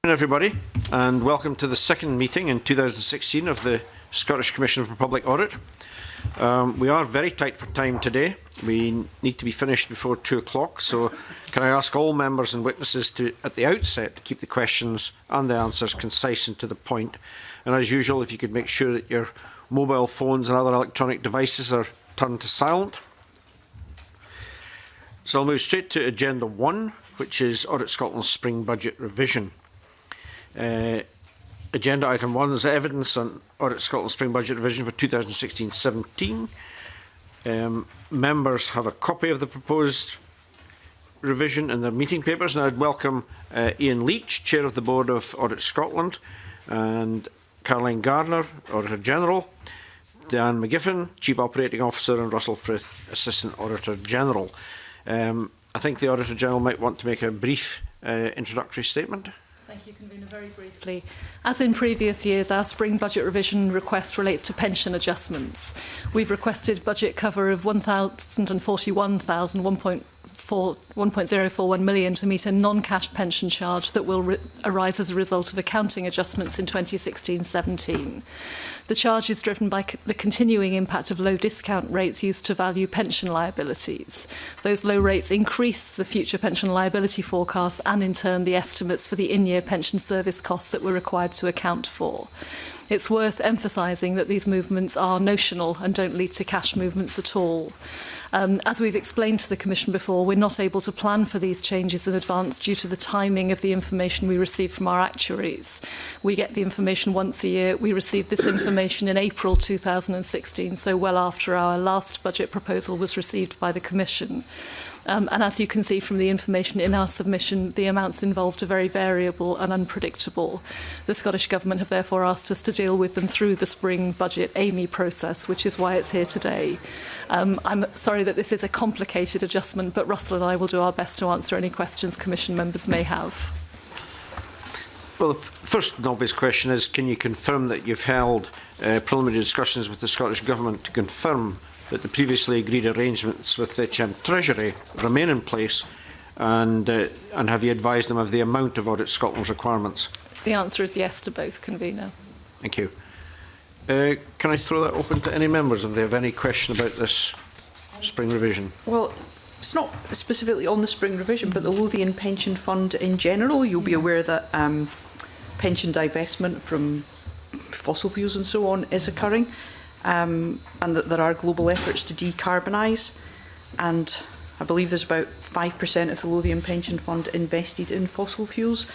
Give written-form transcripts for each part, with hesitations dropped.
Everybody, and welcome to the second meeting in 2016 of the Scottish Commission for Public Audit. We are very tight for time today. We need to be finished before 2 o'clock, so can I ask all members and witnesses to, at the outset, to keep the questions and the answers concise and to the point. And as usual, if you could make sure that your mobile phones and other electronic devices are turned to silent. So I'll move straight to Agenda 1, which is Audit Scotland's Spring Budget Revision. Agenda item 1 is evidence on Audit Scotland's Spring Budget Revision for 2016-17. Members have a copy of the proposed revision in their meeting papers, and I'd welcome Ian Leach, Chair of the Board of Audit Scotland, and Caroline Gardner, Auditor General, Dan McGiffin, Chief Operating Officer, and Russell Frith, Assistant Auditor General. I think the Auditor General might want to make a brief introductory statement. Thank you, Convener. Very briefly. As in previous years, our spring budget revision request relates to pension adjustments. We've requested budget cover of £1,041 million to meet a non-cash pension charge that will arise as a result of accounting adjustments in 2016-17. The charge is driven by the continuing impact of low discount rates used to value pension liabilities. Those low rates increase the future pension liability forecasts and, in turn, the estimates for the in-year pension service costs that we're required to account for. It's worth emphasising that these movements are notional and don't lead to cash movements at all. As we've explained to the Commission before, we're not able to plan for these changes in advance due to the timing of the information we receive from our actuaries. We get the information once a year. We received this information in April 2016, so well after our last budget proposal was received by the Commission. And as you can see from the information in our submission, the amounts involved are very variable and unpredictable. The Scottish Government have therefore asked us to deal with them through the spring budget AMI process, which is why it's here today. I'm sorry that this is a complicated adjustment, but Russell and I will do our best to answer any questions Commission members may have. Well, the first and obvious question is, can you confirm that you've held preliminary discussions with the Scottish Government to confirm that the previously agreed arrangements with the Treasury remain in place, and have you advised them of the amount of Audit Scotland's requirements? The answer is yes to both, Convener. Thank you. Can I throw that open to any members if they have any question about this spring revision? Well, it's not specifically on the spring revision, but the Lothian Pension Fund in general, you'll be aware that pension divestment from fossil fuels and so on is occurring. And that there are global efforts to decarbonise, and I believe there's about 5% of the Lothian Pension Fund invested in fossil fuels.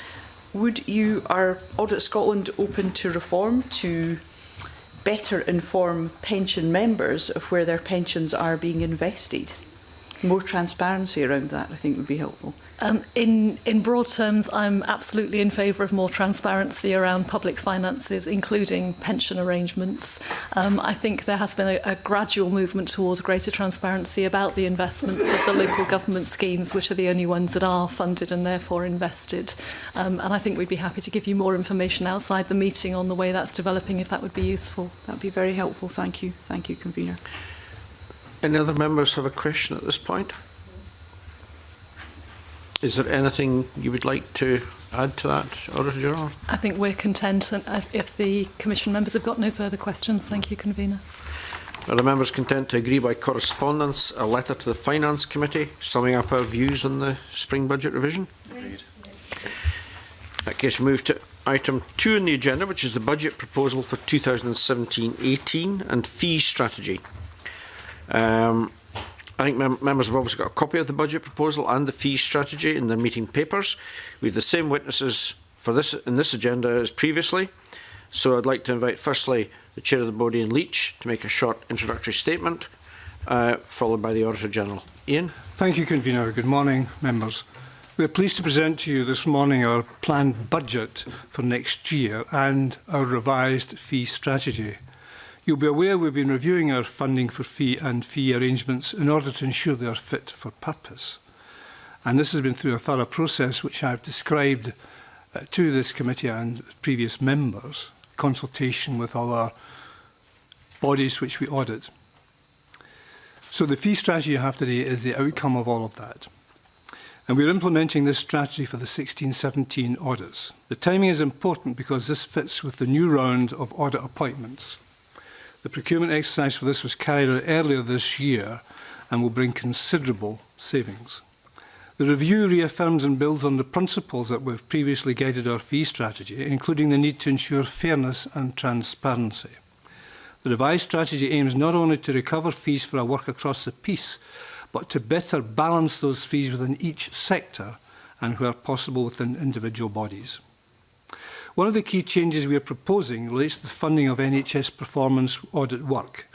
Are Audit Scotland open to reform to better inform pension members of where their pensions are being invested? More transparency around that, I think, would be helpful. In broad terms, I'm absolutely in favour of more transparency around public finances, including pension arrangements. I think there has been a gradual movement towards greater transparency about the investments of the local government schemes, which are the only ones that are funded and therefore invested. And I think we'd be happy to give you more information outside the meeting on the way that's developing, if that would be useful. That would be very helpful. Thank you. Thank you, Convener. Any other members have a question at this point? Is there anything you would like to add to that, Auditor General? I think we're content if the Commission members have got no further questions. Thank you, Convener. Are the members content to agree by correspondence a letter to the Finance Committee summing up our views on the spring budget revision? Agreed. In that case, we move to item 2 on the agenda, which is the budget proposal for 2017-18 and fee strategy. I think members have obviously got a copy of the budget proposal and the fee strategy in their meeting papers. We have the same witnesses for this in this agenda as previously. So I'd like to invite firstly the Chair of the Board, Ian Leach, to make a short introductory statement, followed by the Auditor General. Ian. Thank you, Convener. Good morning, members. We are pleased to present to you this morning our planned budget for next year and our revised fee strategy. You'll be aware we've been reviewing our funding for fee and fee arrangements in order to ensure they are fit for purpose. And this has been through a thorough process which I've described to this committee and previous members, consultation with all our bodies which we audit. So the fee strategy you have today is the outcome of all of that. And we're implementing this strategy for the 16-17 audits. The timing is important because this fits with the new round of audit appointments. The procurement exercise for this was carried out earlier this year and will bring considerable savings. The review reaffirms and builds on the principles that have previously guided our fee strategy, including the need to ensure fairness and transparency. The revised strategy aims not only to recover fees for our work across the piece, but to better balance those fees within each sector and, where possible, within individual bodies. One of the key changes we are proposing relates to the funding of NHS performance audit work.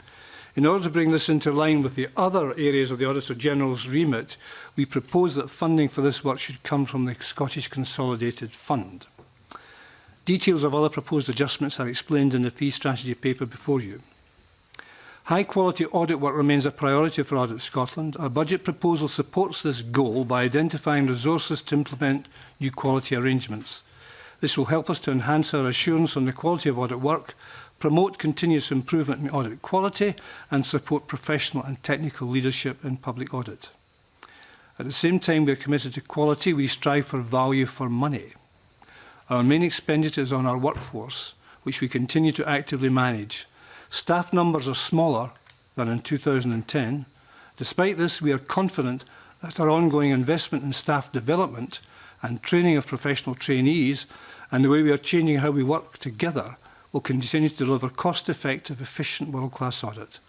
In order to bring this into line with the other areas of the Auditor General's remit, we propose that funding for this work should come from the Scottish Consolidated Fund. Details of other proposed adjustments are explained in the fee strategy paper before you. High-quality audit work remains a priority for Audit Scotland. Our budget proposal supports this goal by identifying resources to implement new quality arrangements. This will help us to enhance our assurance on the quality of audit work, promote continuous improvement in audit quality, and support professional and technical leadership in public audit. At the same time, we are committed to quality. We strive for value for money. Our main expenditure is on our workforce, which we continue to actively manage. Staff numbers are smaller than in 2010. Despite this, we are confident that our ongoing investment in staff development and training of professional trainees and the way we are changing how we work together will continue to deliver cost-effective, efficient, world-class audit.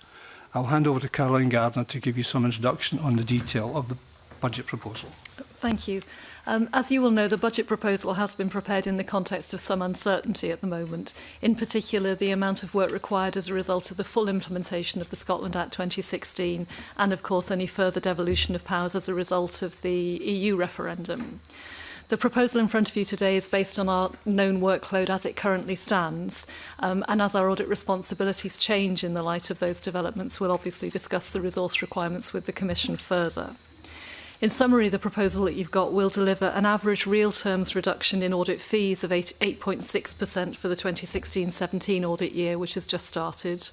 I'll hand over to Caroline Gardner to give you some introduction on the detail of the budget proposal. Thank you. As you will know, the budget proposal has been prepared in the context of some uncertainty at the moment, in particular the amount of work required as a result of the full implementation of the Scotland Act 2016 and, of course, any further devolution of powers as a result of the EU referendum. The proposal in front of you today is based on our known workload as it currently stands, and as our audit responsibilities change in the light of those developments, we'll obviously discuss the resource requirements with the Commission further. In summary, the proposal that you've got will deliver an average real terms reduction in audit fees of 8.6% for the 2016-17 audit year, which has just started.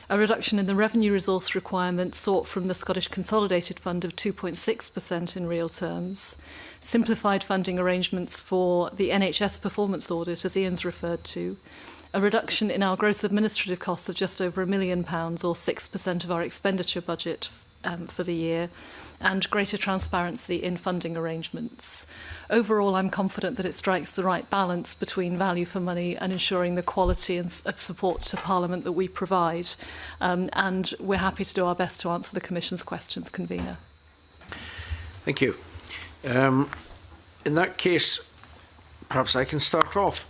A reduction in the revenue resource requirement sought from the Scottish Consolidated Fund of 2.6% in real terms. Simplified funding arrangements for the NHS performance audit, as Ian's referred to. A reduction in our gross administrative costs of just over £1 million, or 6% of our expenditure budget for the year, and greater transparency in funding arrangements. Overall, I'm confident that it strikes the right balance between value for money and ensuring the quality of support to Parliament that we provide. And we're happy to do our best to answer the Commission's questions, Convener. Thank you. In that case, perhaps I can start off.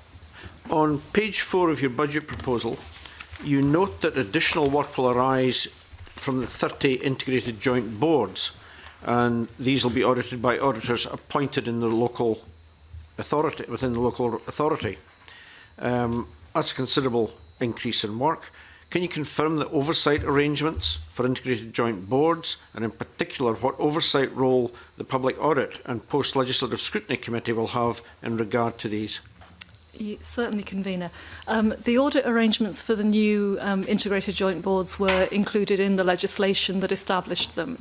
On page 4 of your budget proposal, you note that additional work will arise from the 30 integrated joint boards, and these will be audited by auditors appointed in the local authority, within the local authority. That's a considerable increase in work. Can you confirm the oversight arrangements for integrated joint boards, and in particular what oversight role the Public Audit and Post-Legislative Scrutiny Committee will have in regard to these? Certainly, Convener. The audit arrangements for the new integrated joint boards were included in the legislation that established them.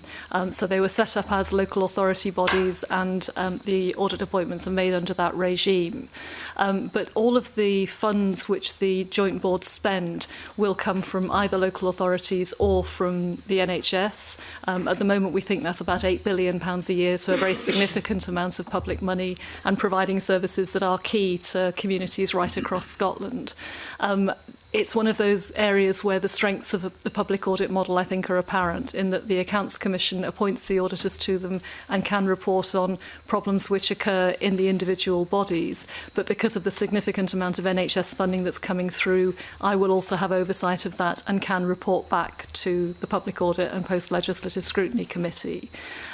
So they were set up as local authority bodies, and the audit appointments are made under that regime. But all of the funds which the joint boards spend will come from either local authorities or from the NHS. At the moment, we think that's about £8 billion a year, so a very significant amount of public money, and providing services that are key to communities right across Scotland. It's one of those areas where the strengths of the public audit model, I think, are apparent, in that the Accounts Commission appoints the auditors to them and can report on problems which occur in the individual bodies. But because of the significant amount of NHS funding that's coming through, I will also have oversight of that and can report back to the Public Audit and Post-Legislative Scrutiny Committee.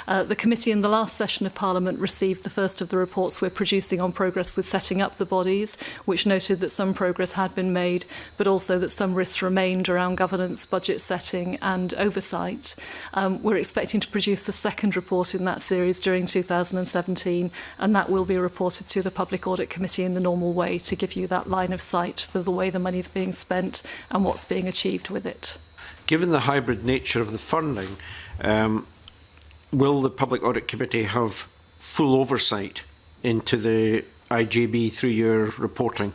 The committee in the last session of Parliament received the first of the reports we're producing on progress with setting up the bodies, which noted that some progress had been made, but also that some risks remained around governance, budget setting and oversight. We're expecting to produce the second report in that series during 2017, and that will be reported to the Public Audit Committee in the normal way to give you that line of sight for the way the money is being spent and what's being achieved with it. Given the hybrid nature of the funding, will the Public Audit Committee have full oversight into the IJB through your reporting?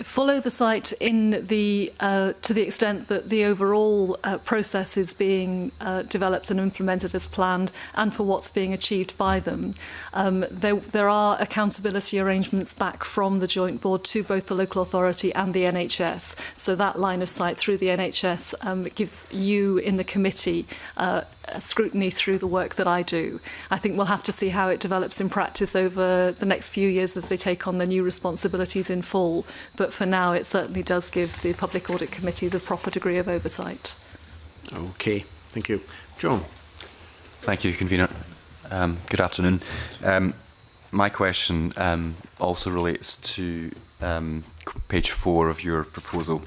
Full oversight in the to the extent that the overall process is being developed and implemented as planned, and for what's being achieved by them. There are accountability arrangements back from the joint board to both the local authority and the NHS. So that line of sight through the NHS gives you in the committee scrutiny through the work that I do. I think we'll have to see how it develops in practice over the next few years as they take on their new responsibilities in full. But for now, it certainly does give the Public Audit Committee the proper degree of oversight. Okay, thank you. John. Thank you, Convener. Good afternoon. My question also relates to page 4 of your proposal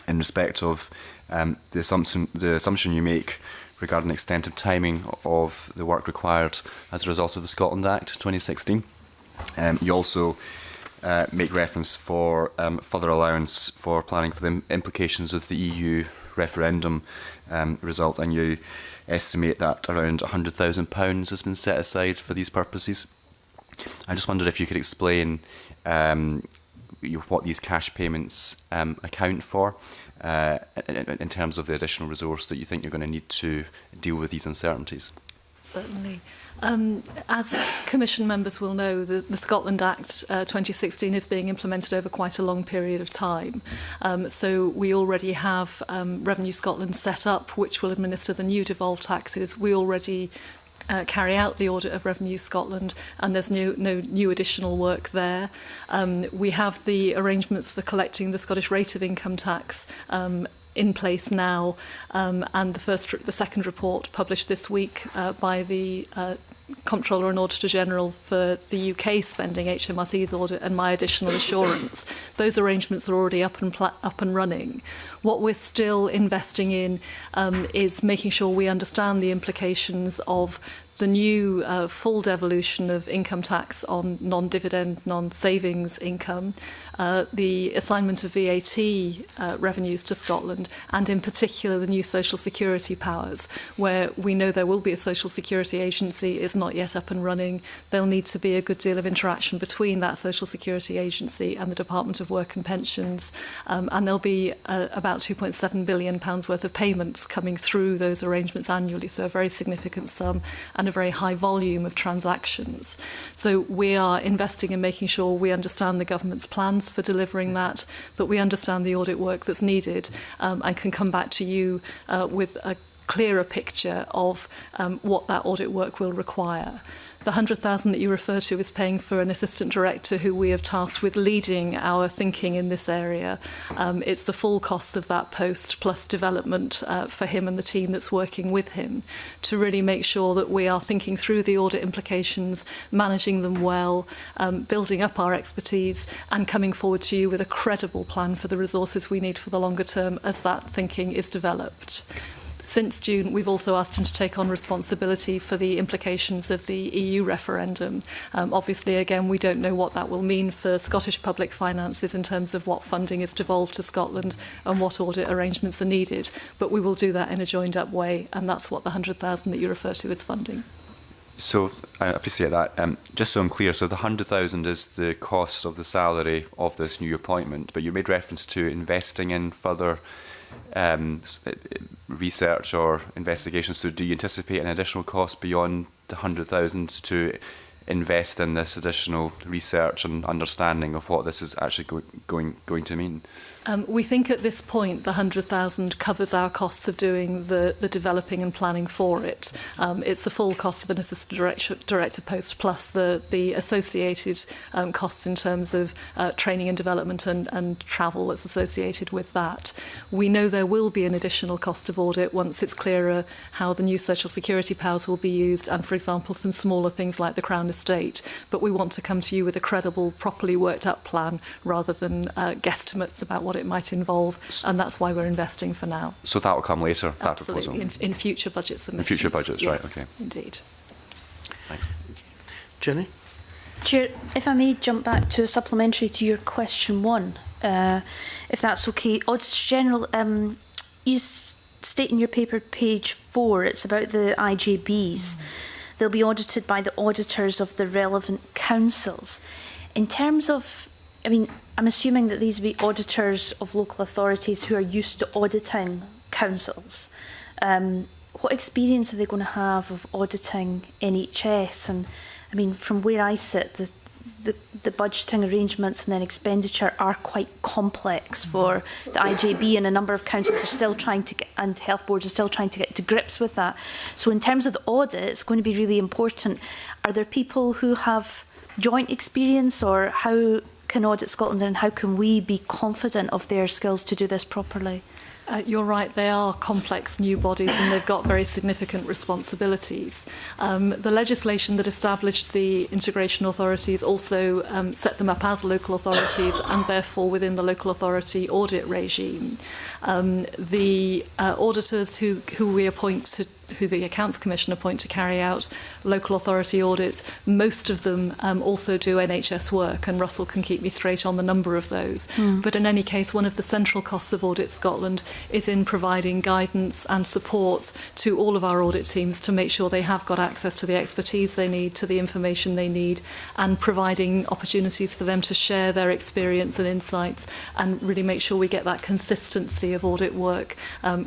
in respect of the assumption you make regarding the extent of timing of the work required as a result of the Scotland Act 2016. You also make reference for further allowance for planning for the implications of the EU referendum result, and you estimate that around £100,000 has been set aside for these purposes. I just wondered if you could explain what these cash payments account for in terms of the additional resource that you think you're going to need to deal with these uncertainties. Certainly. As Commission members will know, the Scotland Act 2016 is being implemented over quite a long period of time. So we already have Revenue Scotland set up, which will administer the new devolved taxes. We already carry out the audit of Revenue Scotland, and there's no new additional work there. We have the arrangements for collecting the Scottish rate of income tax in place now, and the second report published this week by the Comptroller and Auditor General for the UK spending HMRC's audit and my additional assurance. Those arrangements are already up and running. What we're still investing in is making sure we understand the implications of the new full devolution of income tax on non-dividend, non-savings income, the assignment of VAT revenues to Scotland, and in particular the new social security powers, where we know there will be a social security agency, is not yet up and running. There'll need to be a good deal of interaction between that social security agency and the Department of Work and Pensions, and there'll be about £2.7 billion worth of payments coming through those arrangements annually, so a very significant sum and a very high volume of transactions. So we are investing in making sure we understand the government's plans for delivering that we understand the audit work that's needed, and can come back to you with a clearer picture of what that audit work will require. The 100,000 that you refer to is paying for an assistant director who we have tasked with leading our thinking in this area. It's the full cost of that post plus development for him and the team that's working with him to really make sure that we are thinking through the audit implications, managing them well, building up our expertise, and coming forward to you with a credible plan for the resources we need for the longer term as that thinking is developed. Since June, we've also asked him to take on responsibility for the implications of the EU referendum. Obviously, again, we don't know what that will mean for Scottish public finances in terms of what funding is devolved to Scotland and what audit arrangements are needed. But we will do that in a joined-up way, and that's what the 100,000 that you refer to is funding. So I appreciate that. Just so I'm clear, so the 100,000 is the cost of the salary of this new appointment, but you made reference to investing in further research or investigations. So do you anticipate an additional cost beyond the 100,000 to invest in this additional research and understanding of what this is actually going to mean? We think at this point the 100,000 covers our costs of doing the developing and planning for it. It's the full cost of an assistant director post plus the associated costs in terms of training and development and travel that's associated with that. We know there will be an additional cost of audit once it's clearer how the new social security powers will be used, and for example some smaller things like the Crown Estate, but we want to come to you with a credible, properly worked up plan rather than guesstimates about what it might involve, and that's why we're investing for now. So that will come later, that Absolutely, proposal? in future budget submissions. In future budgets, yes, right, okay. Indeed. Thanks. Jenny? Chair, if I may jump back to a supplementary to your question 1, if that's okay. Auditor General, you state in your paper, page 4, it's about the IJBs. they'll be audited by the auditors of the relevant councils. In terms of, I mean, I'm assuming that these will be auditors of local authorities who are used to auditing councils. What experience are they going to have of auditing NHS? And I mean, from where I sit, the budgeting arrangements and then expenditure are quite complex for the IJB, and a number of councils are still trying to get, and health boards are still trying to get to grips with that. So in terms of the audit, it's going to be really important. Are there people who have joint experience, or how can Audit Scotland and how can we be confident of their skills to do this properly? You're right, they are complex new bodies and they've got very significant responsibilities. The legislation that established the integration authorities also set them up as local authorities and therefore within the local authority audit regime. The auditors who we appoint to, who the Accounts Commission appoint to carry out local authority audits, most of them also do NHS work, and Russell can keep me straight on the number of those. But in any case, one of the central costs of Audit Scotland is in providing guidance and support to all of our audit teams to make sure they have got access to the expertise they need, to the information they need, and providing opportunities for them to share their experience and insights and really make sure we get that consistency of audit work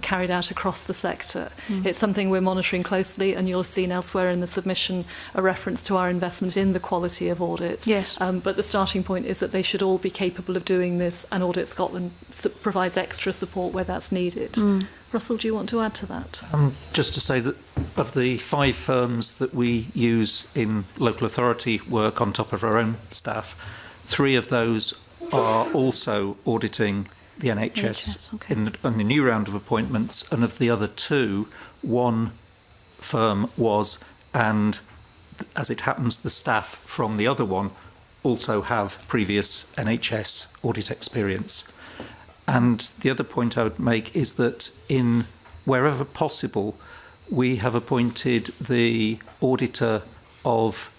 carried out across the sector. It's something we're monitoring closely, and you'll have seen elsewhere in the submission a reference to our investment in the quality of audit. Yes. But the starting point is that they should all be capable of doing this, and Audit Scotland provides extra support where that's needed. Russell, do you want to add to that? Just to say that of the 5 firms that we use in local authority work on top of our own staff, 3 of those are also auditing the NHS okay. in the new round of appointments, and of the other 2, 1 firm was, and as it happens, the staff from the other one also have previous NHS audit experience. And the other point I would make is that in wherever possible, we have appointed the auditor of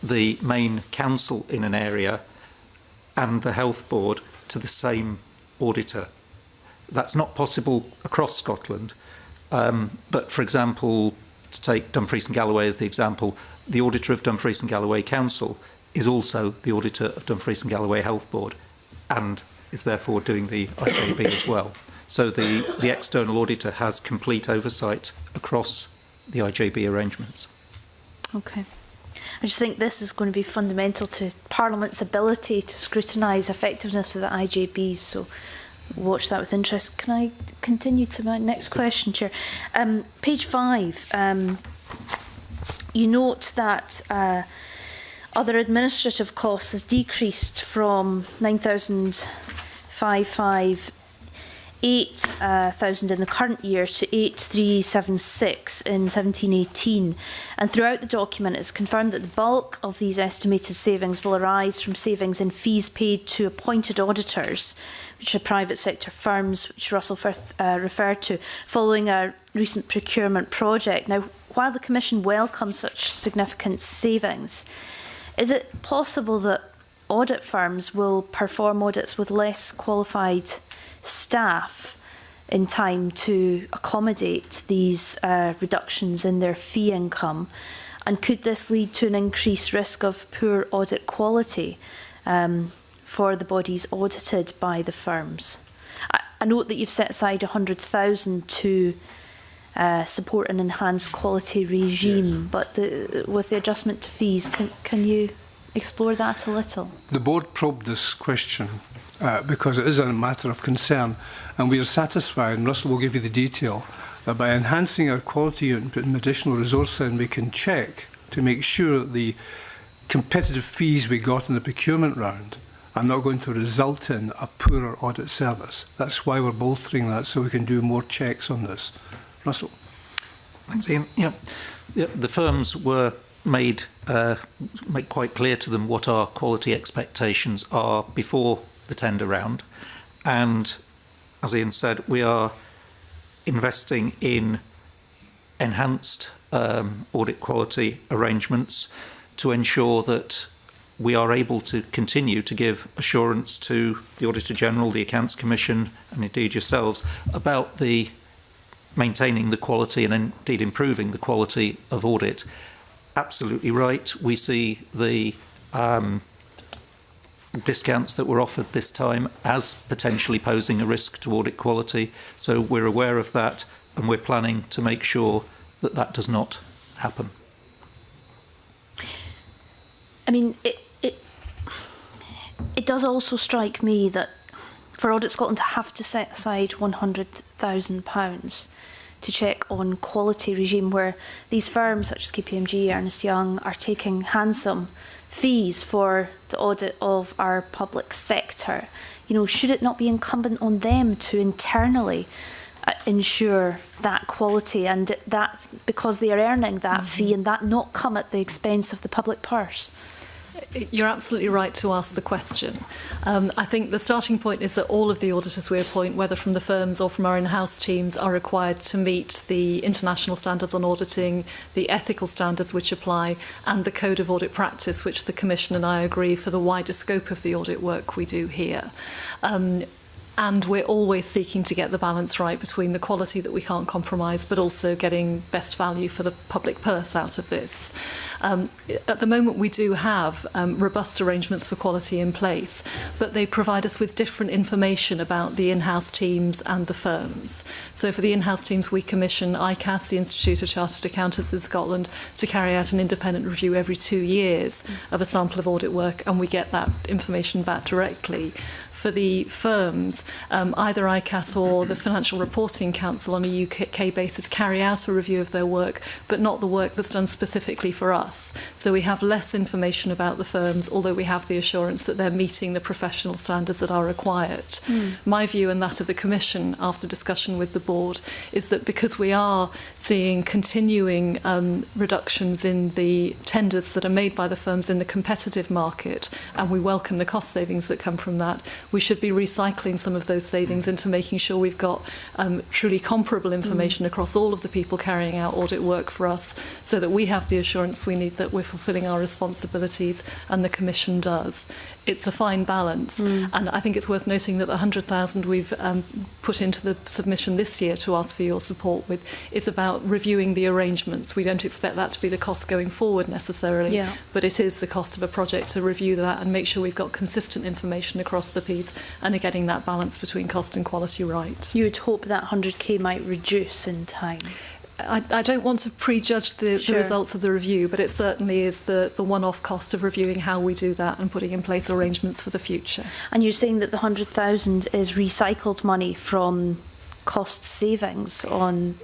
the main council in an area and the health board to the same auditor. That's not possible across Scotland, but for example, to take Dumfries and Galloway as the example, the auditor of Dumfries and Galloway Council is also the auditor of Dumfries and Galloway Health Board and is therefore doing the IJB as well. So the external auditor has complete oversight across the IJB arrangements. Okay. I just think this is going to be fundamental to Parliament's ability to scrutinise effectiveness of the IJBs, so watch that with interest. Can I continue to my next question, Chair? Page 5, you note that other administrative costs has decreased from 9,558,000 in the current year to 8,376 in 17/18, and throughout the document it's confirmed that the bulk of these estimated savings will arise from savings in fees paid to appointed auditors, which are private sector firms, which Russell Firth referred to, following a recent procurement project. Now, while the Commission welcomes such significant savings, is it possible that audit firms will perform audits with less qualified staff in time to accommodate these reductions in their fee income? And could this lead to an increased risk of poor audit quality for the bodies audited by the firms? I note that you've set aside 100,000 to support an enhanced quality regime, yes. But with the adjustment to fees, can you explore that a little? The board probed this question because it is a matter of concern, and we are satisfied, and Russell will give you the detail, that by enhancing our quality and putting additional resource in, we can check to make sure that the competitive fees we got in the procurement round are not going to result in a poorer audit service. That's why we're bolstering that, so we can do more checks on this. Russell. Thanks, Ian. Yeah, the firms were made quite clear to them what our quality expectations are before the tender round, and as Ian said, we are investing in enhanced audit quality arrangements to ensure that we are able to continue to give assurance to the Auditor General, the Accounts Commission, and indeed yourselves about the maintaining the quality and indeed improving the quality of audit absolutely right. We see the discounts that were offered this time as potentially posing a risk to audit quality. So we're aware of that, and we're planning to make sure that that does not happen. I mean, it does also strike me that for Audit Scotland to have to set aside £100,000 to check on quality regime, where these firms such as KPMG, Ernst Young are taking handsome fees for the audit of our public sector, you know, should it not be incumbent on them to internally ensure that quality, and that because they are earning that fee, and that not come at the expense of the public purse? You're absolutely right to ask the question. I think the starting point is that all of the auditors we appoint, whether from the firms or from our in-house teams, are required to meet the international standards on auditing, the ethical standards which apply, and the code of audit practice, which the Commission and I agree for the wider scope of the audit work we do here. And we're always seeking to get the balance right between the quality that we can't compromise, but also getting best value for the public purse out of this. At the moment, we do have robust arrangements for quality in place, but they provide us with different information about the in-house teams and the firms. So for the in-house teams, we commission ICAS, the Institute of Chartered Accountants in Scotland, to carry out an independent review every 2 years of a sample of audit work, and we get that information back directly. For the firms, either ICAS or the Financial Reporting Council on a UK basis carry out a review of their work, but not the work that's done specifically for us. So we have less information about the firms, although we have the assurance that they're meeting the professional standards that are required. My view, and that of the Commission after discussion with the board, is that because we are seeing continuing reductions in the tenders that are made by the firms in the competitive market, and we welcome the cost savings that come from that, we should be recycling some of those savings into making sure we've got truly comparable information across all of the people carrying out audit work for us, so that we have the assurance we need that we're fulfilling our responsibilities, and the Commission does. It's a fine balance, and I think it's worth noting that the 100,000 we've put into the submission this year to ask for your support with is about reviewing the arrangements. We don't expect that to be the cost going forward necessarily, but it is the cost of a project to review that and make sure we've got consistent information across the piece and are getting that balance between cost and quality right. You would hope that 100k might reduce in time. I don't want to prejudge the results of the review, but it certainly is the one-off cost of reviewing how we do that and putting in place arrangements for the future. And you're saying that the 100,000 is recycled money from cost savings on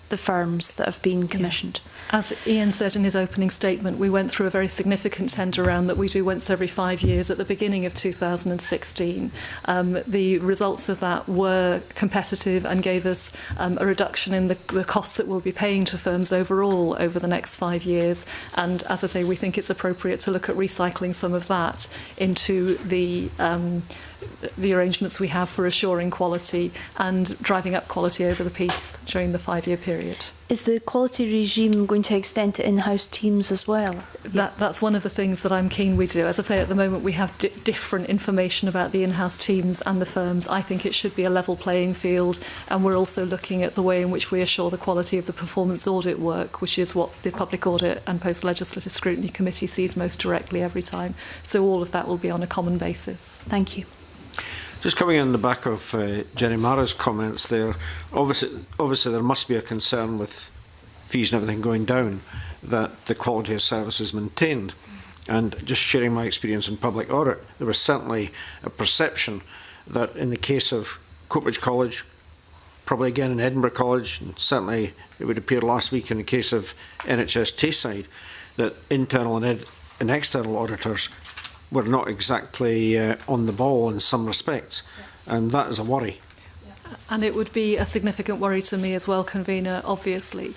the firms that have been commissioned? As Ian said in his opening statement, we went through a very significant tender round that we do once every 5 years at the beginning of 2016. The results of that were competitive and gave us a reduction in the costs that we'll be paying to firms overall over the next 5 years. And as I say, we think it's appropriate to look at recycling some of that into the arrangements we have for assuring quality and driving up quality over the piece during the 5-year period. Is the quality regime going to extend to in-house teams as well? That's one of the things that I'm keen we do. As I say, at the moment we have different information about the in-house teams and the firms. I think it should be a level playing field, and we're also looking at the way in which we assure the quality of the performance audit work, which is what the Public Audit and Post-Legislative Scrutiny Committee sees most directly every time. So all of that will be on a common basis. Thank you. Just coming in the back of Jenny Mara's comments there, obviously there must be a concern with fees and everything going down, that the quality of service is maintained. And just sharing my experience in public audit, there was certainly a perception that in the case of Coatbridge College, probably again in Edinburgh College, and certainly it would appear last week in the case of NHS Tayside, that internal and external auditors were not exactly on the ball in some respects, and that is a worry. And it would be a significant worry to me as well, Convener, obviously.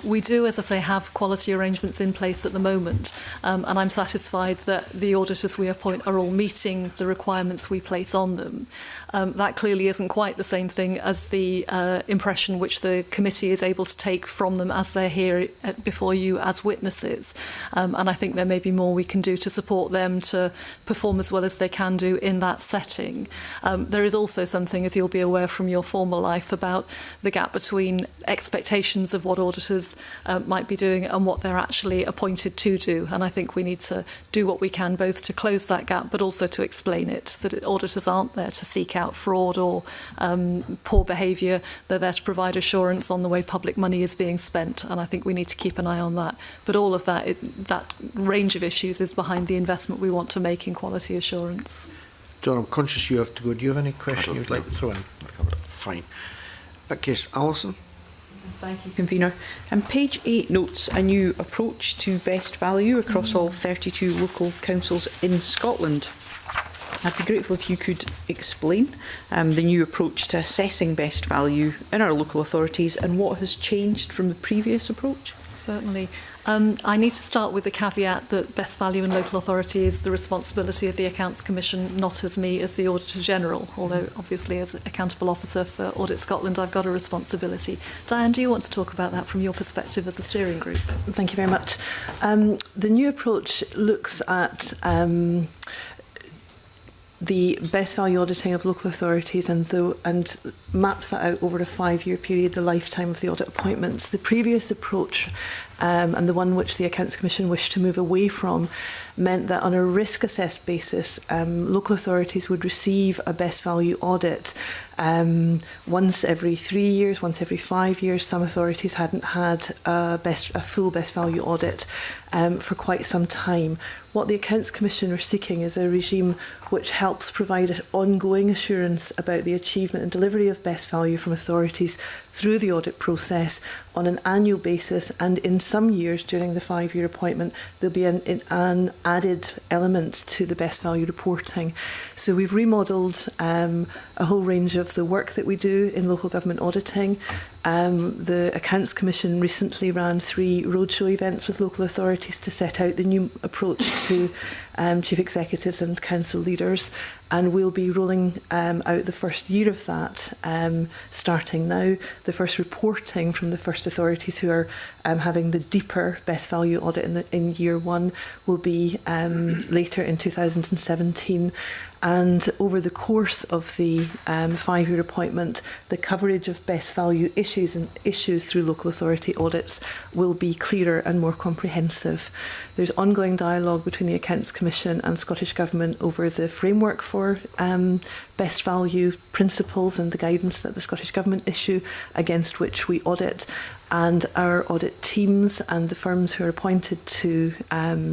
We do, as I say, have quality arrangements in place at the moment, and I'm satisfied that the auditors we appoint are all meeting the requirements we place on them. That clearly isn't quite the same thing as the impression which the committee is able to take from them as they're here before you as witnesses. And I think there may be more we can do to support them to perform as well as they can do in that setting. There is also something, as you'll be aware from from your former life about the gap between expectations of what auditors might be doing and what they're actually appointed to do. And I think we need to do what we can both to close that gap, but also to explain it, that auditors aren't there to seek out fraud or poor behaviour. They're there to provide assurance on the way public money is being spent. And I think we need to keep an eye on that. But all of that, that range of issues is behind the investment we want to make in quality assurance. John, I'm conscious you have to go. Do you have any question you'd like to throw in? Fine. In that case, Alison. Thank you, Convener. And page 8 notes a new approach to best value across all 32 local councils in Scotland. I'd be grateful if you could explain the new approach to assessing best value in our local authorities and what has changed from the previous approach. Certainly. I need to start with the caveat that best value in local authority is the responsibility of the Accounts Commission, not as me as the Auditor General, although obviously as accountable officer for Audit Scotland I've got a responsibility. Diane, do you want to talk about that from your perspective of the steering group? Thank you very much. The new approach looks at the best value auditing of local authorities and maps that out over a 5-year period, the lifetime of the audit appointments. The previous approach and the one which the Accounts Commission wished to move away from meant that on a risk assessed basis, local authorities would receive a best value audit once every 3 years, once every 5 years. Some authorities hadn't had a full best value audit for quite some time. What the Accounts Commission are seeking is a regime which helps provide ongoing assurance about the achievement and delivery of best value from authorities through the audit process on an annual basis, and in some years during the 5-year appointment there'll be an added element to the best value reporting. So we've remodelled a whole range of the work that we do in local government auditing. The Accounts Commission recently ran 3 roadshow events with local authorities to set out the new approach to chief executives and council leaders, and we'll be rolling out the first year of that starting now. The first reporting from the first authorities who are having the deeper best value audit in year 1 will be later in 2017. And over the course of the 5-year appointment, the coverage of best value issues through local authority audits will be clearer and more comprehensive. There's ongoing dialogue between the Accounts Commission and Scottish Government over the framework for best value principles and the guidance that the Scottish Government issue against which we audit. And our audit teams and the firms who are appointed to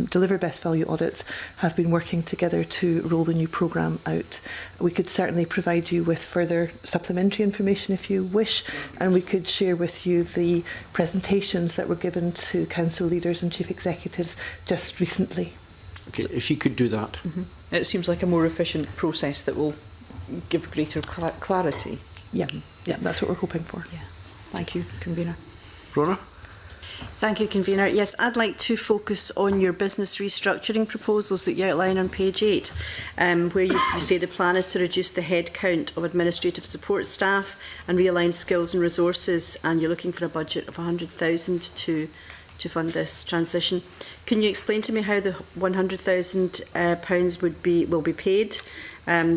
deliver best value audits have been working together to roll the new programme out. We could certainly provide you with further supplementary information if you wish, and we could share with you the presentations that were given to council leaders and chief executives just recently. Okay, if you could do that. Mm-hmm. It seems like a more efficient process that will give greater clarity. Yeah, that's what we're hoping for. Yeah. Thank you, Convener. Rona? Thank you, Convener. Yes, I'd like to focus on your business restructuring proposals that you outline on page 8, where you say the plan is to reduce the headcount of administrative support staff and realign skills and resources, and you're looking for a budget of £100,000 to fund this transition. Can you explain to me how the £100,000 will be paid,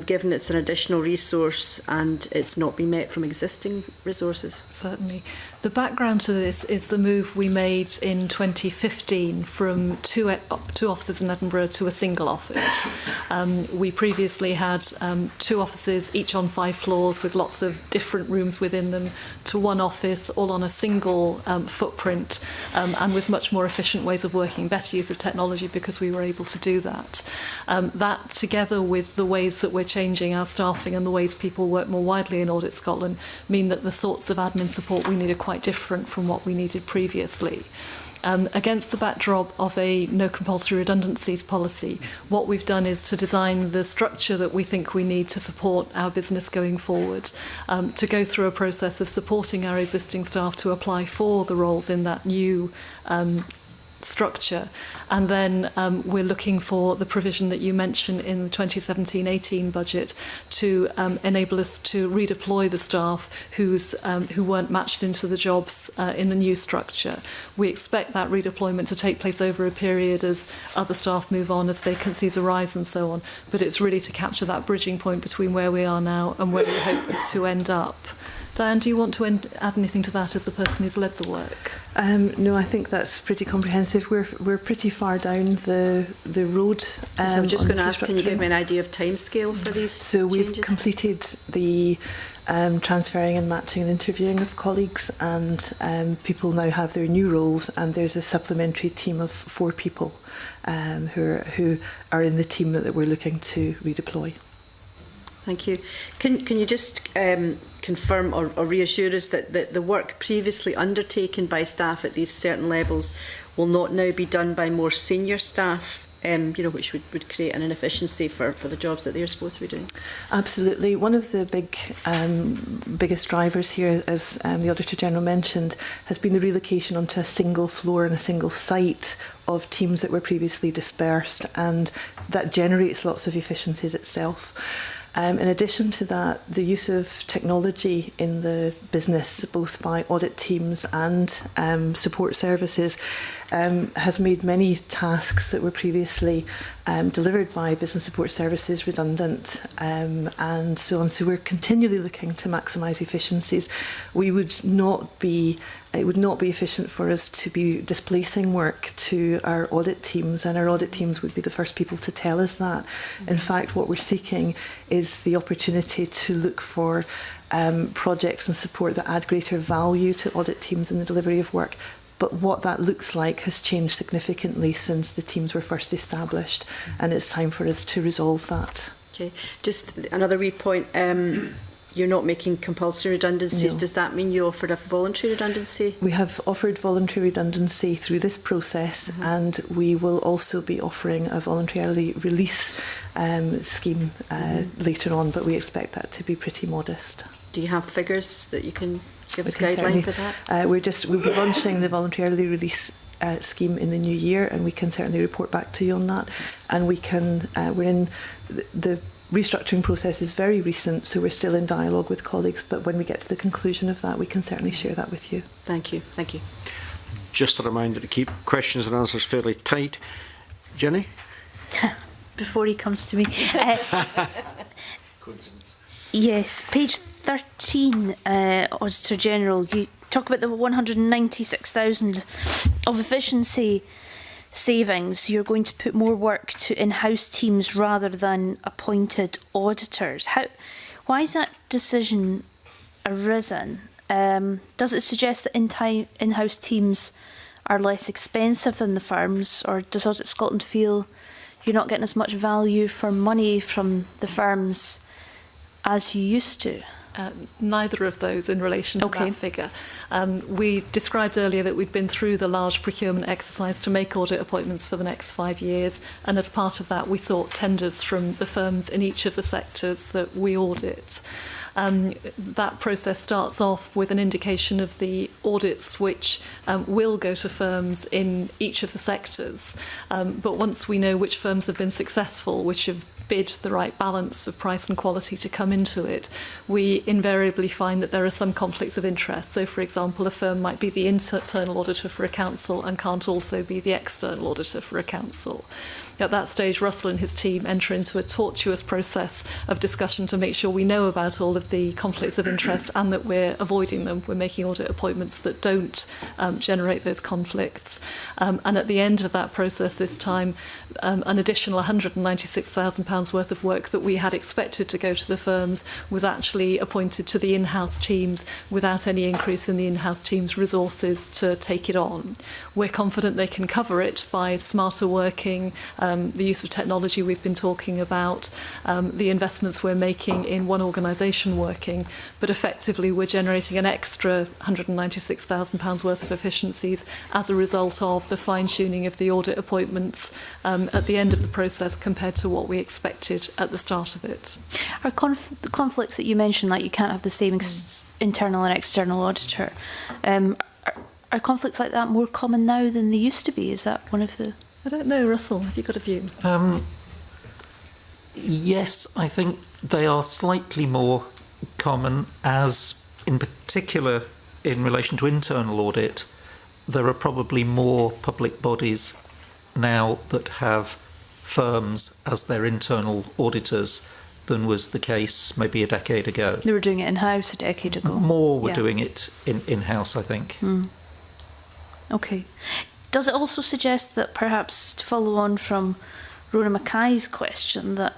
given it's an additional resource and it's not been met from existing resources? Certainly. The background to this is the move we made in 2015 from two offices in Edinburgh to a single office. We previously had 2 offices, each on 5 floors with lots of different rooms within them, to one office, all on a single footprint, and with much more efficient ways of working, better use of technology because we were able to do that. That, together with the ways that we're changing our staffing and the ways people work more widely in Audit Scotland, mean that the sorts of admin support we need are quite different from what we needed previously. Against the backdrop of a no compulsory redundancies policy, what we've done is to design the structure that we think we need to support our business going forward, to go through a process of supporting our existing staff to apply for the roles in that new structure. And then we're looking for the provision that you mentioned in the 2017-18 budget to enable us to redeploy the staff who weren't matched into the jobs in the new structure. We expect that redeployment to take place over a period as other staff move on, as vacancies arise and so on. But it's really to capture that bridging point between where we are now and where we hope to end up. Diane, do you want to add anything to that as the person who's led the work? No, I think that's pretty comprehensive. We're pretty far down the road. So I'm just going to ask, can you give me an idea of timescale for these So changes? we've completed the transferring and matching and interviewing of colleagues, and people now have their new roles, and there's a supplementary team of 4 people who are in the team that we're looking to redeploy. Thank you. Can you just confirm or reassure us that the work previously undertaken by staff at these certain levels will not now be done by more senior staff, which would create an inefficiency for the jobs that they're supposed to be doing? Absolutely. One of the biggest drivers here, as the Auditor General mentioned, has been the relocation onto a single floor and a single site of teams that were previously dispersed, and that generates lots of efficiencies itself. In addition to that, the use of technology in the business, both by audit teams and support services, has made many tasks that were previously delivered by business support services redundant, and so on. So we're continually looking to maximise efficiencies. It would not be efficient for us to be displacing work to our audit teams, and our audit teams would be the first people to tell us that. In fact, what we're seeking is the opportunity to look for projects and support that add greater value to audit teams in the delivery of work. But what that looks like has changed significantly since the teams were first established, and it's time for us to resolve that. Okay, just another wee point. You're not making compulsory redundancies. No. Does that mean you offered a voluntary redundancy? We have offered voluntary redundancy through this process, and we will also be offering a voluntary early release scheme later on, but we expect that to be pretty modest. Do you have figures that you can give us guideline for that? We'll be launching the voluntary early release scheme in the new year, and we can certainly report back to you on that. Yes. And we're in the restructuring process is very recent, so we're still in dialogue with colleagues, but when we get to the conclusion of that, we can certainly share that with you. Thank you. Thank you. Just a reminder to keep questions and answers fairly tight. Jenny? Before he comes to me. Coincidence. Yes, page 13, Auditor General, you talk about the 196,000 of efficiency savings. You're going to put more work to in-house teams rather than appointed auditors. Why has that decision arisen? Does it suggest that in-house teams are less expensive than the firms, or does Audit Scotland feel you're not getting as much value for money from the firms as you used to? Neither of those in relation to that figure. We described earlier that we'd been through the large procurement exercise to make audit appointments for the next 5 years, and as part of that we sought tenders from the firms in each of the sectors that we audit. That process starts off with an indication of the audits which will go to firms in each of the sectors, but once we know which firms have been successful, which have bid the right balance of price and quality to come into it, we invariably find that there are some conflicts of interest. So, for example, a firm might be the internal auditor for a council and can't also be the external auditor for a council. At that stage, Russell and his team enter into a tortuous process of discussion to make sure we know about all of the conflicts of interest and that we're avoiding them. We're making audit appointments that don't generate those conflicts. And at the end of that process this time, an additional £196,000 worth of work that we had expected to go to the firms was actually appointed to the in-house teams without any increase in the in-house teams' resources to take it on. We're confident they can cover it by smarter working, the use of technology we've been talking about, the investments we're making in one organisation working, but effectively we're generating an extra £196,000 worth of efficiencies as a result of the fine-tuning of the audit appointments at the end of the process compared to what we expected at the start of it. Are conflicts that you mentioned, like you can't have the same internal and external auditor, are conflicts like that more common now than they used to be? Is that one of the... I don't know, Russell, have you got a view? Yes, I think they are slightly more common, as in particular in relation to internal audit, there are probably more public bodies now that have firms as their internal auditors than was the case maybe a decade ago. They were doing it in-house a decade ago. More were doing it in-house, I think. Okay. Does it also suggest that perhaps, to follow on from Rona Mackay's question, that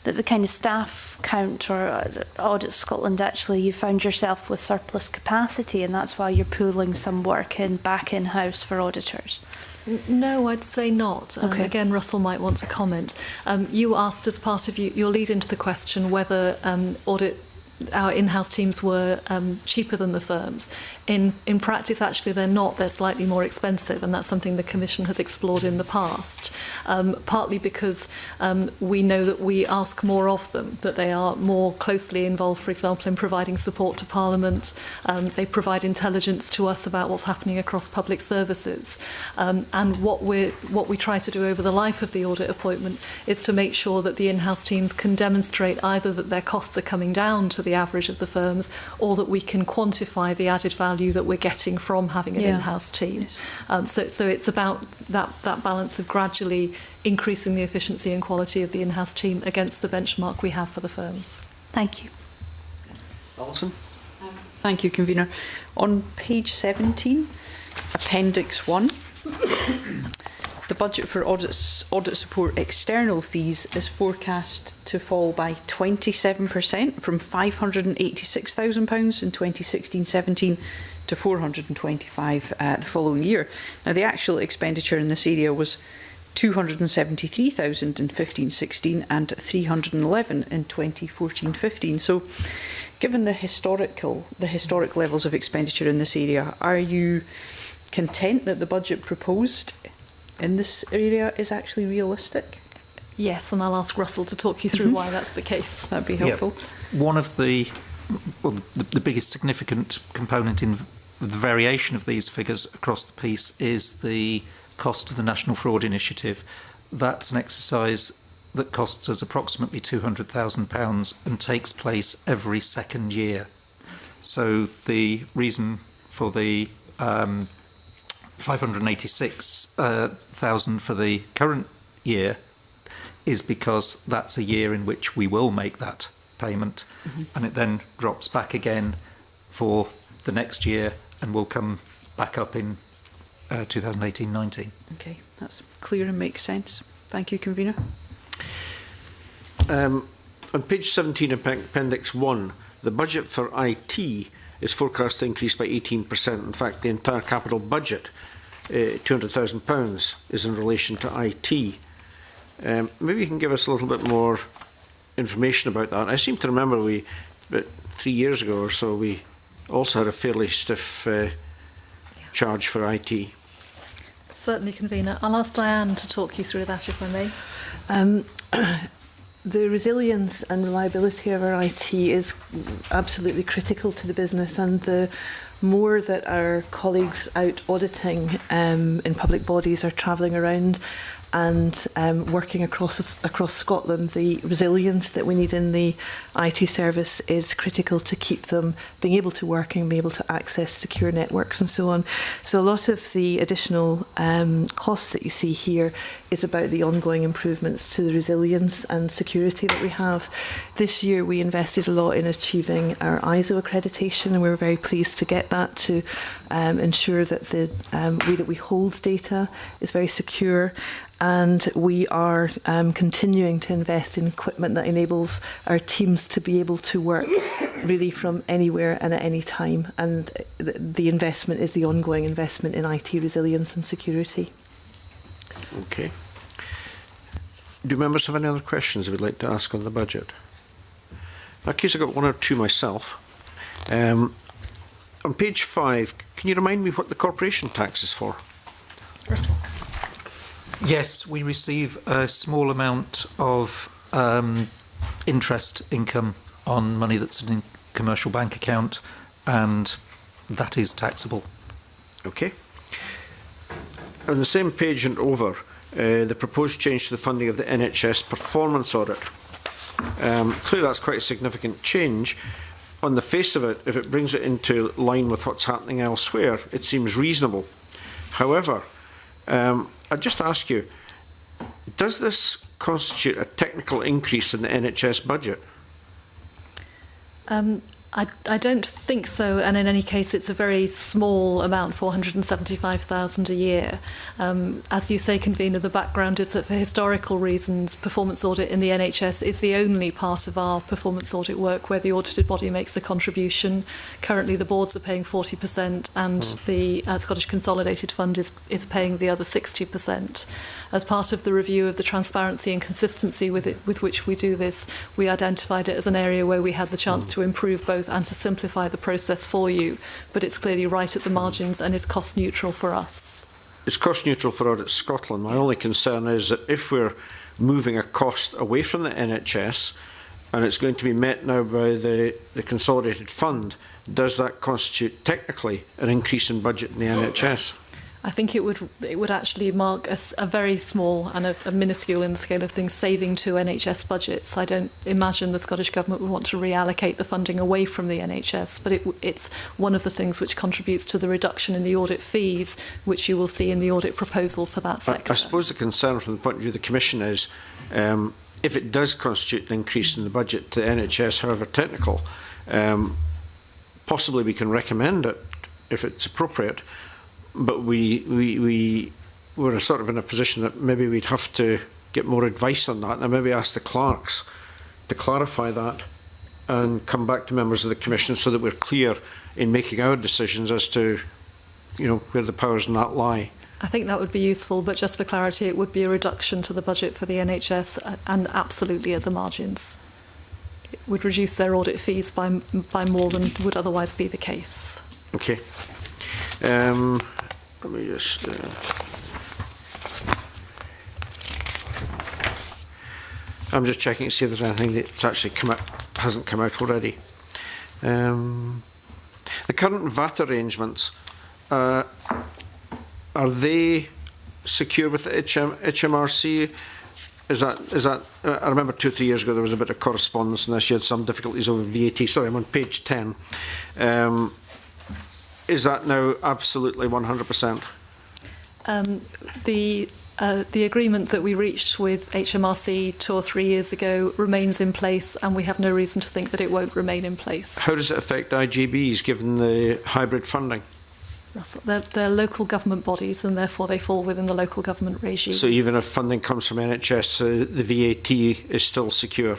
that the kind of staff count or Audit Scotland, actually you found yourself with surplus capacity and that's why you're pooling some work back in-house for auditors? No, I'd say not. Okay. Again, Russell might want to comment. You asked as part of your lead into the question whether our in-house teams were cheaper than the firms. In practice, actually, they're not. They're slightly more expensive, and that's something the Commission has explored in the past, partly because we know that we ask more of them, that they are more closely involved, for example, in providing support to Parliament. They provide intelligence to us about what's happening across public services. And what we try to do over the life of the audit appointment is to make sure that the in-house teams can demonstrate either that their costs are coming down to the average of the firms, or that we can quantify the added value that we're getting from having an in-house team. Yes. So it's about that balance of gradually increasing the efficiency and quality of the in-house team against the benchmark we have for the firms. Thank you. Alison? Thank you, Convener. On page 17, Appendix 1, the budget for audit support external fees is forecast to fall by 27% from £586,000 in 2016-17 to £425 the following year. Now, the actual expenditure in this area was £273,000 in 15-16 and £311 in 2014-15. So, given the historic levels of expenditure in this area, are you content that the budget proposed in this area is actually realistic? Yes, and I'll ask Russell to talk you through why that's the case. That'd be helpful. Yeah. One of the biggest significant component in the variation of these figures across the piece is the cost of the National Fraud Initiative. That's an exercise that costs us approximately £200,000 and takes place every second year. So the reason for the 586,000 for the current year is because that's a year in which we will make that payment, and it then drops back again for the next year and will come back up in 2018-19. Okay, that's clear and makes sense. Thank you, Convener. On page 17, Appendix 1, the budget for IT is forecast to increase by 18%. In fact, the entire capital budget, £200,000, is in relation to IT. Maybe you can give us a little bit more information about that. I seem to remember about 3 years ago or so, we also had a fairly stiff charge for IT. Certainly, Convener. I'll ask Diane to talk you through that, if I may. The resilience and reliability of our IT is absolutely critical to the business, and the more that our colleagues out auditing in public bodies are travelling around and working across Scotland, the resilience that we need in the IT service is critical to keep them being able to work and be able to access secure networks and so on. So a lot of the additional costs that you see here is about the ongoing improvements to the resilience and security that we have. This year we invested a lot in achieving our ISO accreditation, and we were very pleased to get that to ensure that the way that we hold data is very secure. And we are continuing to invest in equipment that enables our teams to be able to work really from anywhere and at any time. And the investment is the ongoing investment in IT resilience and security. Okay. Do members have any other questions they would like to ask on the budget? In that case, I've got one or two myself. On page 5, can you remind me what the corporation tax is for? Russell. Yes, we receive a small amount of interest income on money that's in a commercial bank account, and that is taxable. Okay. On the same page and over, the proposed change to the funding of the NHS performance audit. Clearly that's quite a significant change. On the face of it, if it brings it into line with what's happening elsewhere, it seems reasonable. However, I'd just ask you, does this constitute a technical increase in the NHS budget? I don't think so, and in any case it's a very small amount, 475,000 a year. As you say, Convener, the background is that for historical reasons, performance audit in the NHS is the only part of our performance audit work where the audited body makes a contribution. Currently the boards are paying 40% and the Scottish Consolidated Fund is paying the other 60%. As part of the review of the transparency and consistency with which we do this, we identified it as an area where we had the chance to improve both and to simplify the process for you, but it's clearly right at the margins and is cost neutral for us. It's cost neutral for Audit Scotland. My only concern is that if we're moving a cost away from the NHS and it's going to be met now by the Consolidated Fund, does that constitute technically an increase in budget in the NHS? I think it would actually mark a very small and a minuscule in the scale of things saving to NHS budgets. I don't imagine the Scottish Government would want to reallocate the funding away from the NHS, but it's one of the things which contributes to the reduction in the audit fees, which you will see in the audit proposal for that sector. I suppose the concern from the point of view of the Commission is if it does constitute an increase in the budget to the NHS, however technical, possibly we can recommend it if it's appropriate. But we're sort of in a position that maybe we'd have to get more advice on that, and maybe ask the clerks to clarify that and come back to members of the Commission so that we're clear in making our decisions as to, where the powers in that lie. I think that would be useful, but just for clarity, it would be a reduction to the budget for the NHS and absolutely at the margins. It would reduce their audit fees by more than would otherwise be the case. Okay. Let me just... I'm just checking to see if there's anything that's actually hasn't come out already. The current VAT arrangements, are they secure with the HMRC? Is that? I remember 2 or 3 years ago there was a bit of correspondence on this. You had some difficulties over VAT. Sorry, I'm on page 10. Is that now absolutely 100%? The agreement that we reached with HMRC 2 or 3 years ago remains in place, and we have no reason to think that it won't remain in place. How does it affect IGBs given the hybrid funding? Russell, they're local government bodies, and therefore they fall within the local government regime. So even if funding comes from NHS, the VAT is still secure?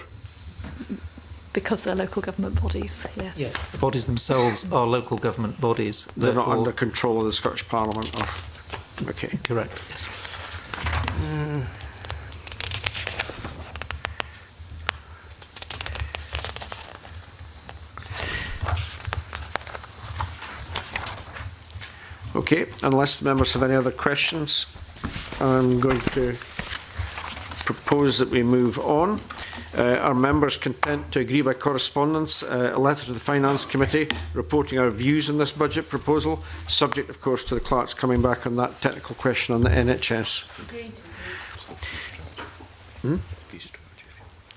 Because they're local government bodies, yes. Yes, the bodies themselves are local government bodies. They're not under control of the Scottish Parliament? Or... Okay. Correct, yes. Okay, unless members have any other questions, I'm going to propose that we move on. Are members content to agree by correspondence a letter to the Finance Committee reporting our views on this budget proposal, subject of course to the clerks coming back on that technical question on the NHS?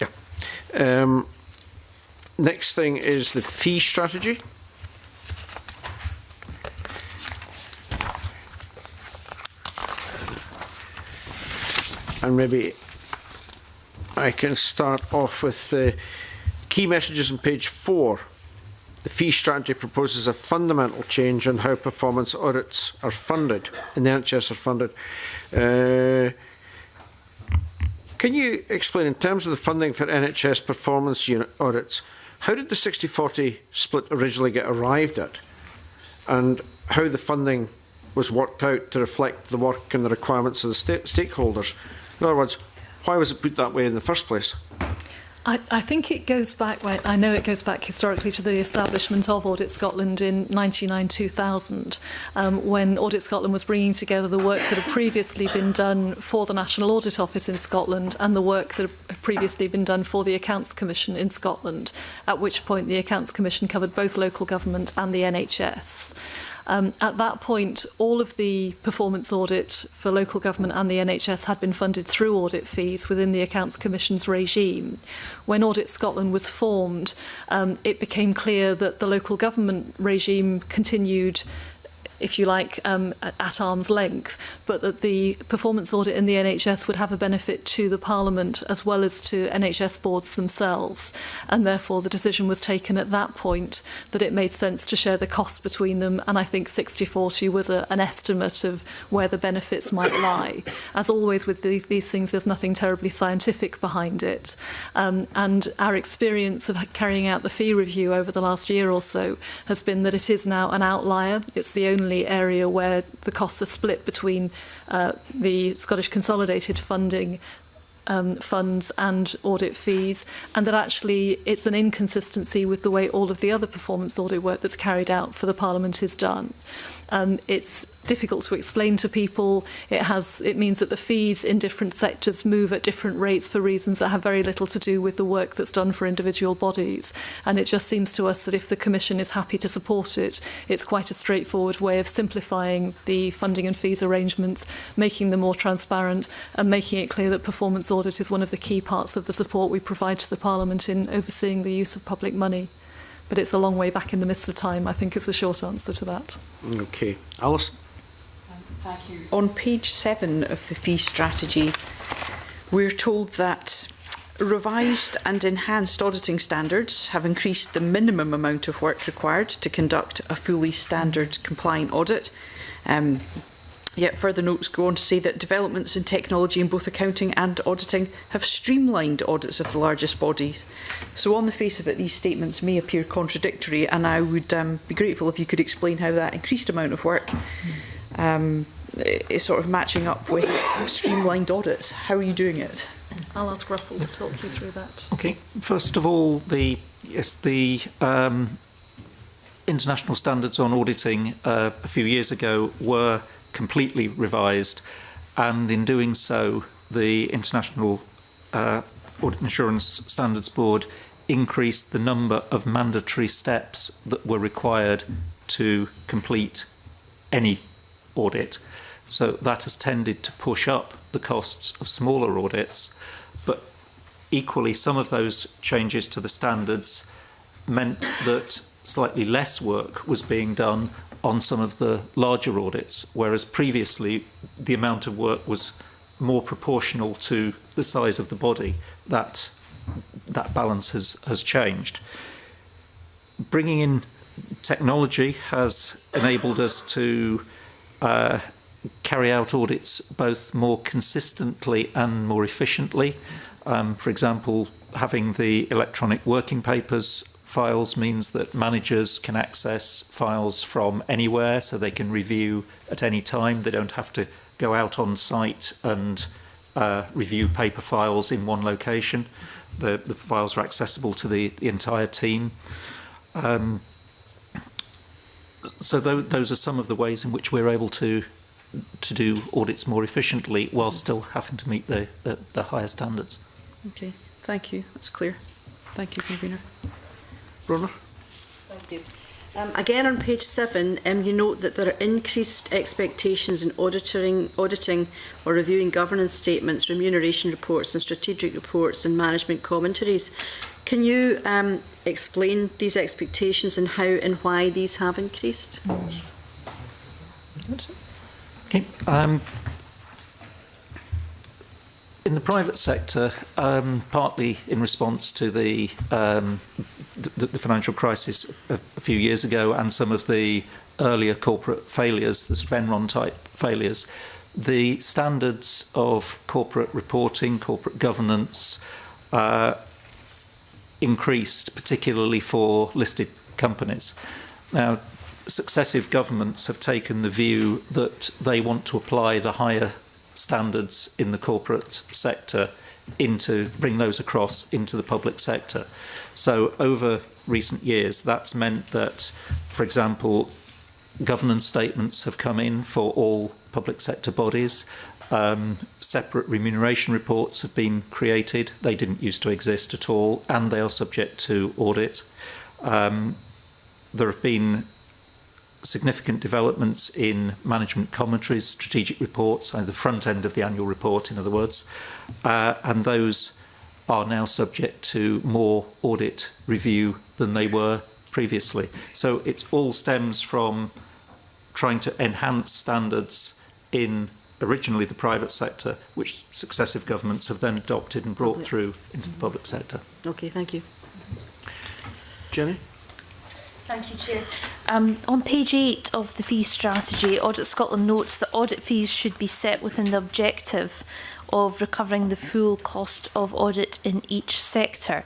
Yeah. Next thing is the fee strategy. And maybe I can start off with the key messages on page 4. The fee strategy proposes a fundamental change on how performance audits are funded, and the NHS are funded. Can you explain, in terms of the funding for NHS performance unit audits, how did the 60-40 split originally get arrived at, and how the funding was worked out to reflect the work and the requirements of the stakeholders? In other words, why was it put that way in the first place? I think it goes back, well, I know it goes back historically to the establishment of Audit Scotland in 1999-2000, when Audit Scotland was bringing together the work that had previously been done for the National Audit Office in Scotland and the work that had previously been done for the Accounts Commission in Scotland, at which point the Accounts Commission covered both local government and the NHS. At that point, all of the performance audit for local government and the NHS had been funded through audit fees within the Accounts Commission's regime. When Audit Scotland was formed, it became clear that the local government regime continued, if you like, at arm's length, but that the performance audit in the NHS would have a benefit to the Parliament as well as to NHS boards themselves. And therefore the decision was taken at that point that it made sense to share the costs between them. And I think 60-40 was an estimate of where the benefits might lie. As always with these things, there's nothing terribly scientific behind it. And our experience of carrying out the fee review over the last year or so has been that it is now an outlier. It's the only area where the costs are split between the Scottish Consolidated Funding funds and audit fees, and that actually it's an inconsistency with the way all of the other performance audit work that's carried out for the Parliament is done. It's difficult to explain to people. It means that the fees in different sectors move at different rates for reasons that have very little to do with the work that's done for individual bodies. And it just seems to us that if the Commission is happy to support it, it's quite a straightforward way of simplifying the funding and fees arrangements, making them more transparent, and making it clear that performance audit is one of the key parts of the support we provide to the Parliament in overseeing the use of public money. But it's a long way back in the midst of time, I think is the short answer to that. Okay. Alice? Thank you. On page 7 of the fee strategy, we're told that revised and enhanced auditing standards have increased the minimum amount of work required to conduct a fully standard compliant audit. Yet further notes go on to say that developments in technology in both accounting and auditing have streamlined audits of the largest bodies. So on the face of it, these statements may appear contradictory, and I would be grateful if you could explain how that increased amount of work is sort of matching up with streamlined audits. How are you doing it? I'll ask Russell to talk you through that. Okay. First of all, the international standards on auditing a few years ago were completely revised, and in doing so the International Audit Assurance Standards Board increased the number of mandatory steps that were required to complete any audit. So that has tended to push up the costs of smaller audits, but equally some of those changes to the standards meant that slightly less work was being done on some of the larger audits, whereas previously the amount of work was more proportional to the size of the body. That balance has changed. Bringing in technology has enabled us to carry out audits both more consistently and more efficiently. For example, having the electronic working papers files means that managers can access files from anywhere, so they can review at any time. They don't have to go out on site and review paper files in one location. The files are accessible to the entire team. So those are some of the ways in which we're able to do audits more efficiently while still having to meet the higher standards. Okay, thank you. That's clear. Thank you, Convener. Rona? Thank you. Again, on page 7, you note that there are increased expectations in auditing or reviewing governance statements, remuneration reports and strategic reports and management commentaries. Can you explain these expectations and how and why these have increased? Okay. In the private sector, partly in response to the financial crisis a few years ago and some of the earlier corporate failures, the sort of Enron-type failures, the standards of corporate reporting, corporate governance increased, particularly for listed companies. Now, successive governments have taken the view that they want to apply the higher standards in the corporate sector bring those across into the public sector. So over recent years, that's meant that, for example, governance statements have come in for all public sector bodies. Separate remuneration reports have been created. They didn't used to exist at all, and they are subject to audit. There have been significant developments in management commentaries, strategic reports, the front end of the annual report, in other words, and those are now subject to more audit review than they were previously. So it all stems from trying to enhance standards in originally the private sector, which successive governments have then adopted and brought through into the public sector. Okay, thank you. Jenny? Thank you, Chair. On page 8 of the fee strategy, Audit Scotland notes that audit fees should be set within the objective of recovering the full cost of audit in each sector.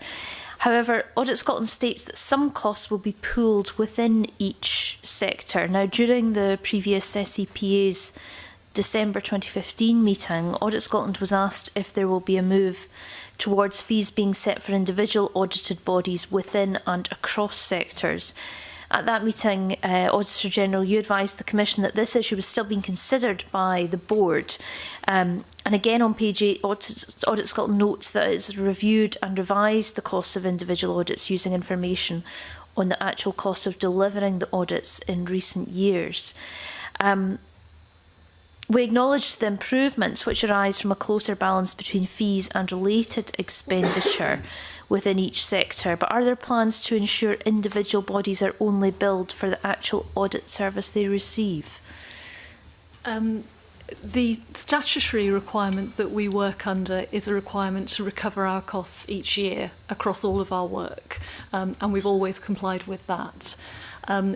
However, Audit Scotland states that some costs will be pooled within each sector. Now, during the previous SEPA's December 2015 meeting, Audit Scotland was asked if there will be a move towards fees being set for individual audited bodies within and across sectors. At that meeting, Auditor General, you advised the Commission that this issue was still being considered by the Board. And again on page 8, Audit Scotland notes that it's reviewed and revised the costs of individual audits using information on the actual cost of delivering the audits in recent years. We acknowledge the improvements which arise from a closer balance between fees and related expenditure within each sector, but are there plans to ensure individual bodies are only billed for the actual audit service they receive? The statutory requirement that we work under is a requirement to recover our costs each year across all of our work, and we've always complied with that.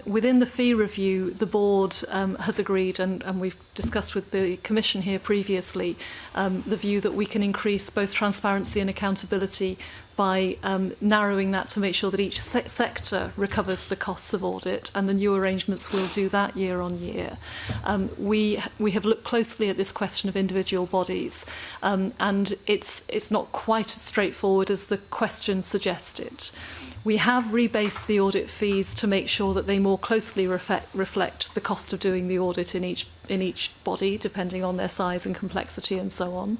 Within the fee review, the board has agreed, and we've discussed with the Commission here previously, the view that we can increase both transparency and accountability by narrowing that to make sure that each sector recovers the costs of audit, and the new arrangements will do that year on year. We have looked closely at this question of individual bodies, and it's not quite as straightforward as the question suggested. We have rebased the audit fees to make sure that they more closely reflect the cost of doing the audit in each body, depending on their size and complexity and so on.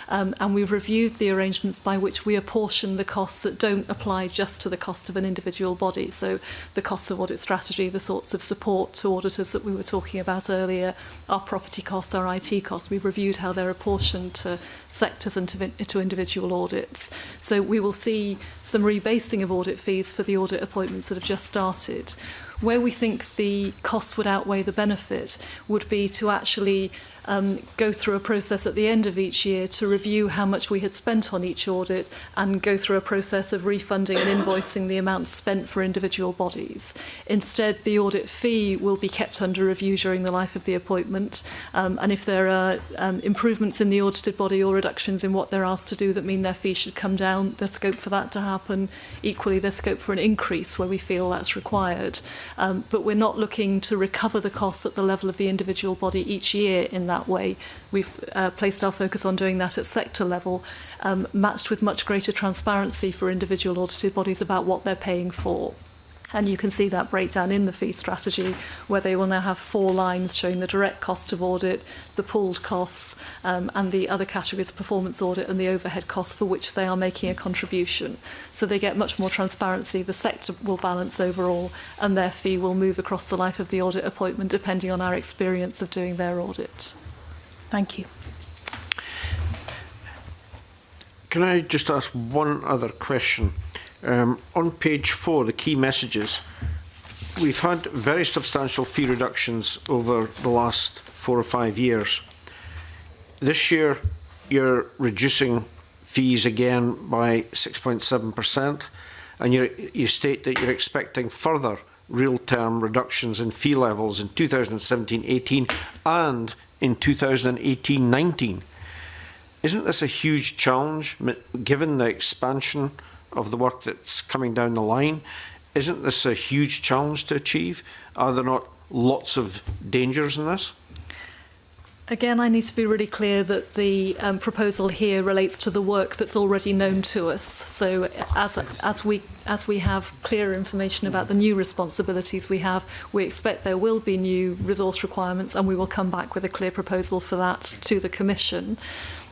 And we've reviewed the arrangements by which we apportion the costs that don't apply just to the cost of an individual body. So the costs of audit strategy, the sorts of support to auditors that we were talking about earlier, our property costs, our IT costs. We've reviewed how they're apportioned to sectors and to individual audits. So we will see some rebasing of audit fees for the audit appointments that have just started. Where we think the costs would outweigh the benefit would be to actually go through a process at the end of each year to review how much we had spent on each audit and go through a process of refunding and invoicing the amounts spent for individual bodies. Instead, the audit fee will be kept under review during the life of the appointment, and if there are improvements in the audited body or reductions in what they're asked to do that mean their fee should come down, there's scope for that to happen. Equally, there's scope for an increase where we feel that's required. But we're not looking to recover the costs at the level of the individual body each year in that way. We've placed our focus on doing that at sector level, matched with much greater transparency for individual audited bodies about what they're paying for. And you can see that breakdown in the fee strategy, where they will now have 4 lines showing the direct cost of audit, the pooled costs, and the other categories, performance audit and the overhead costs for which they are making a contribution. So they get much more transparency, the sector will balance overall, and their fee will move across the life of the audit appointment depending on our experience of doing their audit. Thank you. Can I just ask one other question? On page 4, the key messages, we've had very substantial fee reductions over the last 4 or 5 years. This year, you're reducing fees again by 6.7%, and you state that you're expecting further real-term reductions in fee levels in 2017-18 and in 2018-19. Isn't this a huge challenge, given the expansion of the work that's coming down the line? Isn't this a huge challenge to achieve? Are there not lots of dangers in this? Again, I need to be really clear that the proposal here relates to the work that's already known to us. So as we have clearer information about the new responsibilities we have, we expect there will be new resource requirements, and we will come back with a clear proposal for that to the Commission.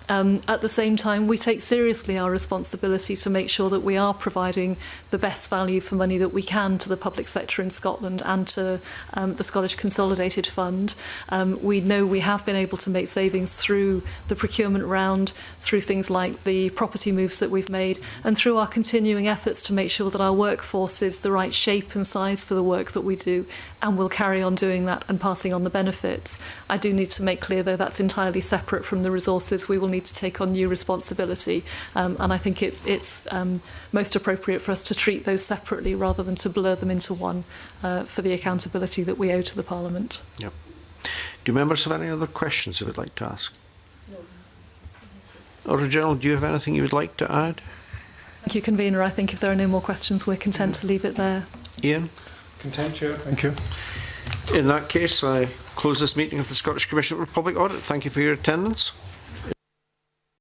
At the same time, we take seriously our responsibility to make sure that we are providing the best value for money that we can to the public sector in Scotland and to the Scottish Consolidated Fund. We know we have been able to make savings through the procurement round, through things like the property moves that we've made, and through our continuing efforts to make sure that our workforce is the right shape and size for the work that we do, and we'll carry on doing that and passing on the benefits. I do need to make clear, though, that's entirely separate from the resources we will need to take on new responsibility, and I think it's most appropriate for us to treat those separately rather than to blur them into one for the accountability that we owe to the Parliament. Yep. Do members have any other questions they would like to ask? No. Auditor General, do you have anything you would like to add? Thank you, Convener. I think if there are no more questions, we're content to leave it there. Ian? Content, Chair. Thank you. In that case, I close this meeting of the Scottish Commission for Public Audit. Thank you for your attendance.